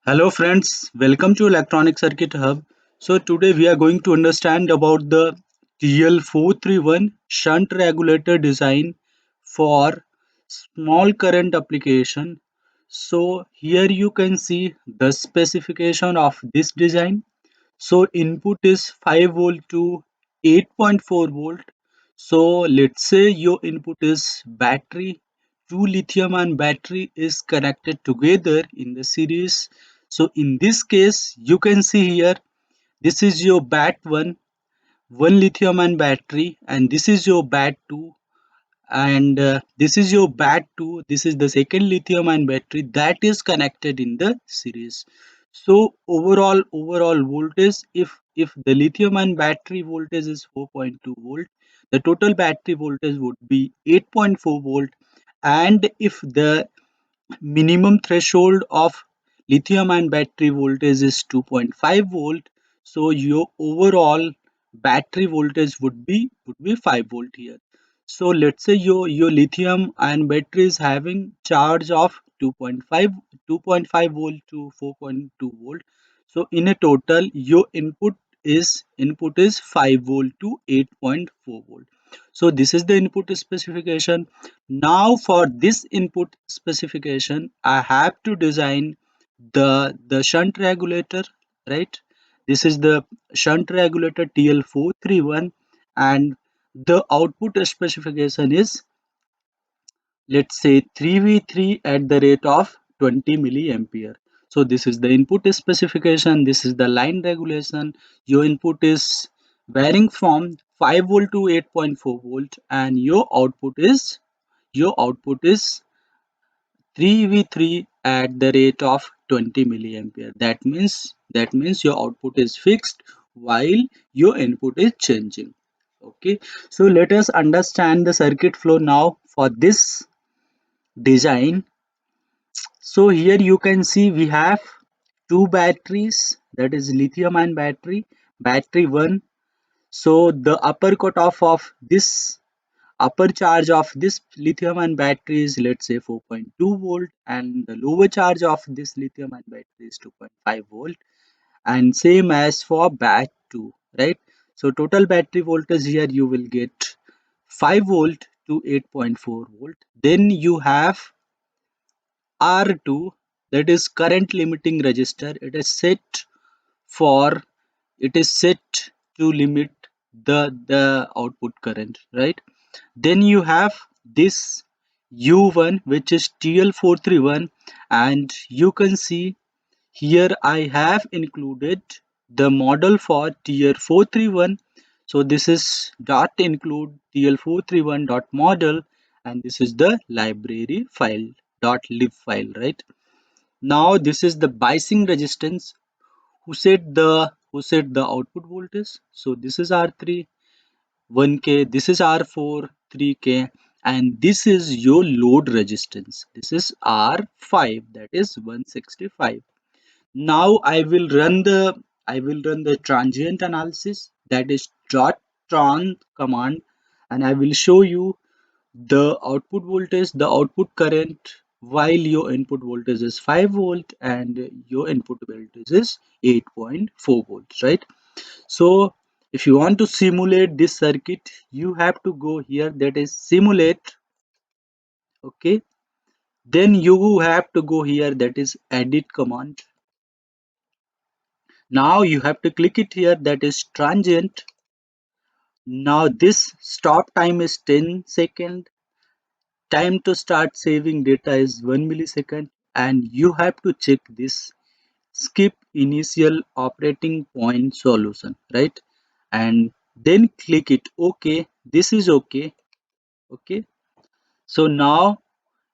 Hello friends, welcome to Electronic Circuit Hub. So today we are going to understand about the TL431 shunt regulator design for small current application. So here you can see the specification of this design. So input is 5 volt to 8.4 volt. So let's say your input is battery. Two lithium ion battery is connected together in the series. So in this case, you can see here, this is your bat 1, one lithium ion battery, and this is your bat 2, and this is your bat 2. This is the second lithium ion battery that is connected in the series. So overall voltage, if the lithium ion battery voltage is 4.2 volt, the total battery voltage would be 8.4 volt. And if the minimum threshold of lithium ion battery voltage is 2.5 volt, so your overall battery voltage would be 5 volt here. So let's say your lithium ion battery is having charge of 2.5 volt to 4.2 volt. So in a total your input is 5 volt to 8.4 volt. So this is the input specification. Now for this input specification, I have to design the shunt regulator, right? This is the shunt regulator TL431, and the output specification is, let's say, 3v3 at the rate of 20 milliampere. So this is the input specification, this is the line regulation. Your input is varying from 5 volt to 8.4 volt, and your output is 3v3 at the rate of 20 milliampere. That means your output is fixed while your input is changing. Okay, so let us understand the circuit flow now for this design. So here you can see we have two batteries, that is lithium ion battery 1. So the upper cutoff of this upper charge of this lithium ion battery is, let's say, 4.2 volt, and the lower charge of this lithium ion battery is 2.5 volt, and same as for bat 2, right? So total battery voltage here you will get 5 volt to 8.4 volt. Then you have R2, that is current limiting resistor. For it is set to limit the output current, right? Then you have this U1, which is TL431, and you can see here I have included the model for TL431. So this is dot include TL431 dot model, and this is the library file dot lib file, right? Now this is the biasing resistance. Who set the output voltage? So this is R3 1K, this is R4 3K, and this is your load resistance. This is R5, that is 165. Now I will run the transient analysis, that is dot tran command, and I will show you the output voltage, the output current, while your input voltage is 5 volt and your input voltage is 8.4 volts, right? So if you want to simulate this circuit, you have to go here, that is simulate. Okay, then you have to go here, that is edit command. Now you have to click it here, that is transient. Now this stop time is 10 second, time to start saving data is 1 millisecond, and you have to check this skip initial operating point solution, right? And then click it okay. This is okay. Okay, so now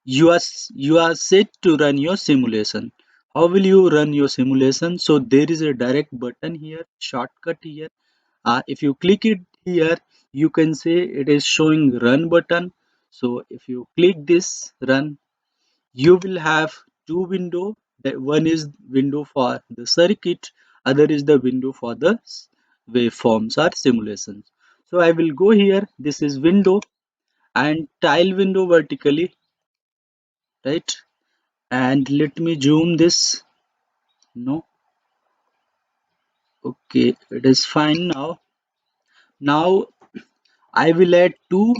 you are set to run your simulation. How will you run your simulation? So there is a direct button here, shortcut here. If you click it here, you can say it is showing run button. So if you click this run, you will have two window. That one is window for the circuit, other is the window for the waveforms or simulations. So I will go here, this is window, and tile window vertically, right? And let me zoom this. No. Okay, it is fine now. Now I will add two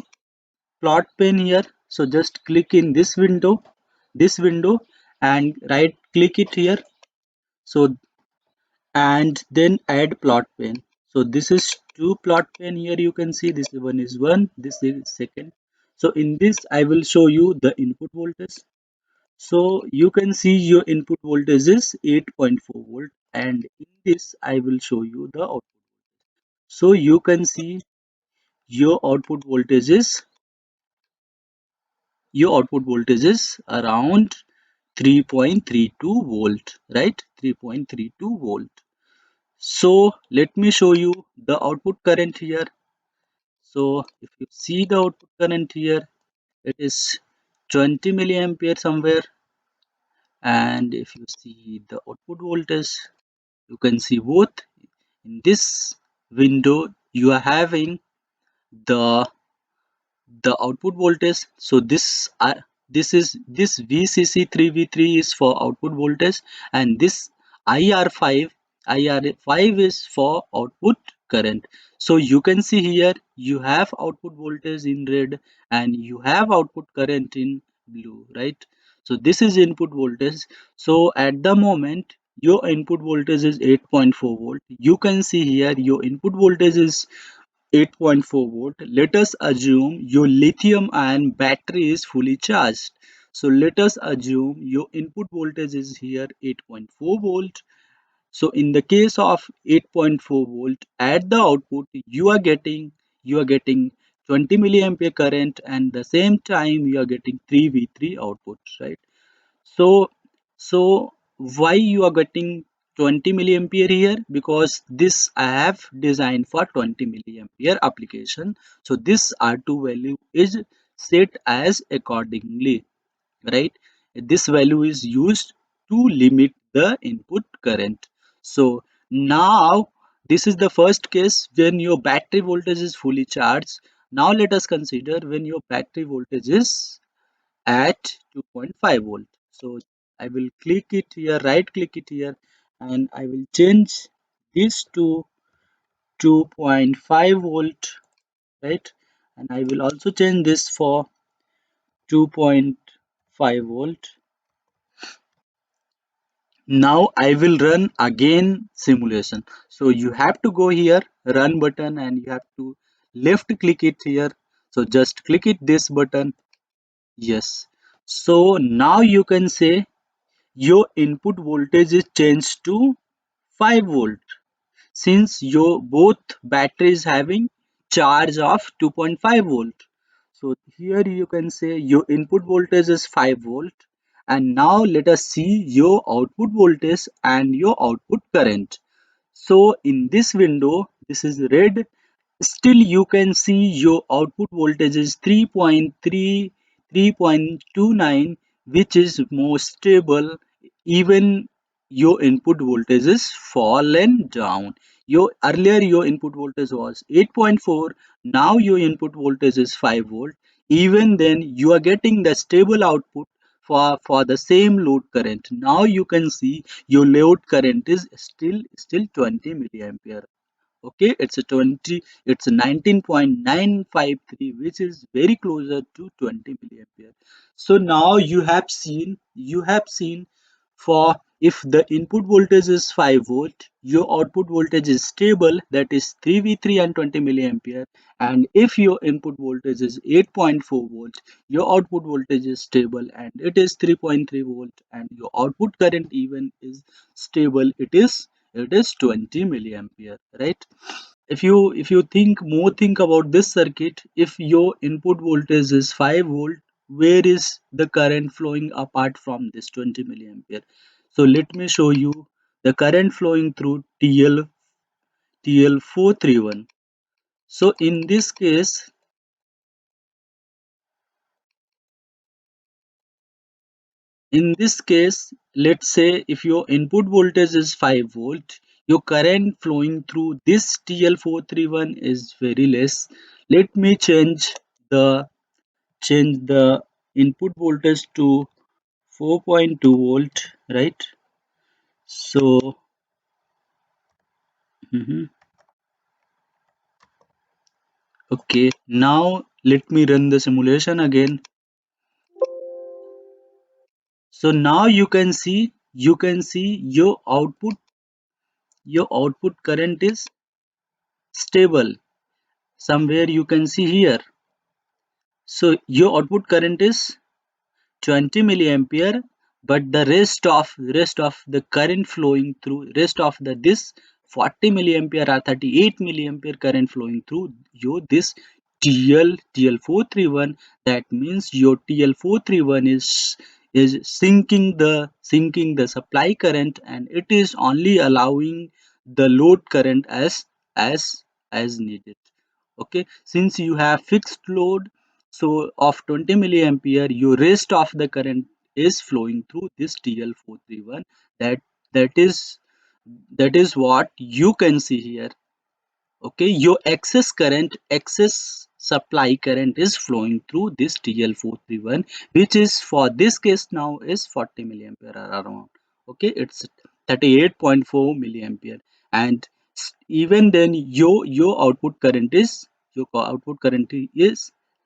plot pane here. So just click in this window, and right click it here. So and then add plot pane. So this is two plot pane here. You can see this one is one, this is second. So in this I will show you the input voltage. So you can see your input voltage is 8.4 volt, and in this I will show you the output. So you can see your output voltage is around 3.32 volt, right? 3.32 volt. So let me show you the output current here. So if you see the output current here, it is 20 milliampere somewhere, and if you see the output voltage, you can see both. In this window you are having the output voltage. So this VCC3V3 is for output voltage, and this IR5 is for output current. So you can see here you have output voltage in red and you have output current in blue, right? So this is input voltage. So at the moment your input voltage is 8.4 volt. You can see here your input voltage is 8.4 volt. Let us assume your lithium ion battery is fully charged. So let us assume your input voltage is here 8.4 volt. So in the case of 8.4 volt at the output, you are getting 20 milliampere current, and the same time you are getting 3V3 output, right? So, so why you are getting 20 milliampere here? Because this I have designed for 20 milliampere application. So this R2 value is set as accordingly, right? This value is used to limit the input current. So now this is the first case when your battery voltage is fully charged. Now let us consider when your battery voltage is at 2.5 volt. So I will click it here, right click it here, and I will change this to 2.5 volt, right? And I will also change this for 2.5 volt. Now I will run again simulation. So you have to go here, run button, and you have to left click it here. So just click it this button. Yes. So now you can say your input voltage is changed to 5 volt, since your both batteries having charge of 2.5 volt. So here you can say your input voltage is 5 volt, and now let us see your output voltage and your output current. So in this window, this is red. Still you can see your output voltage is 3.3, 3.29, which is more stable. Even your input voltage is fallen down. Your earlier your input voltage was 8.4, now your input voltage is 5 volt. Even then you are getting the stable output for the same load current. Now you can see your load current is still 20 milliampere. Okay, it's a 20, it's a 19.953, which is very closer to 20 milliampere. So now you have seen for if the input voltage is 5 volt, your output voltage is stable, that is 3v3 and 20 milliampere. And if your input voltage is 8.4 volt, your output voltage is stable and it is 3.3 volt, and your output current even is stable, it is 20 milliampere, right? If you think about this circuit, if your input voltage is 5 volt, where is the current flowing apart from this 20 milliampere? So let me show you the current flowing through TL431. So in this case, let's say if your input voltage is 5 volt, your current flowing through this TL431 is very less. Let me change the input voltage to 4.2 volt, right? So mhm. Okay, now let me run the simulation again. So now you can see your output current is stable. Somewhere you can see here. So your output current is 20 milliampere, but the rest of the current flowing through rest of the this 40 milliampere or 38 milliampere current flowing through your this TL431. That means your TL431 is sinking the supply current, and it is only allowing the load current as needed. Okay, since you have fixed load, so of 20 milliampere, your rest of the current is flowing through this TL431. That that is that is what you can see here. Okay, your excess supply current is flowing through this TL431, which is for this case now is 40 milliampere or around. Okay, it's 38.4 milliampere, and even then your output current is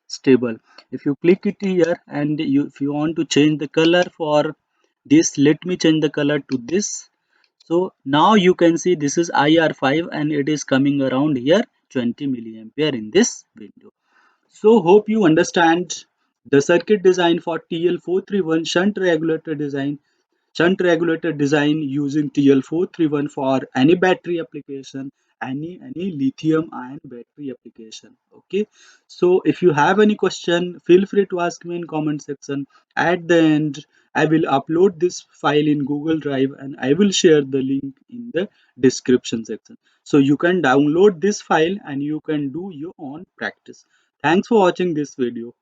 stable. If you click it here and if you want to change the color for this, let me change the color to this. So now you can see this is IR5 and it is coming around here 20 milliampere in this window. So hope you understand the circuit design for TL431 shunt regulator design using TL431 for any battery application, any lithium ion battery application. Okay, so if you have any question, feel free to ask me in comment section. At the end, I will upload this file in Google Drive and I will share the link in the description section, so you can download this file and you can do your own practice. Thanks for watching this video.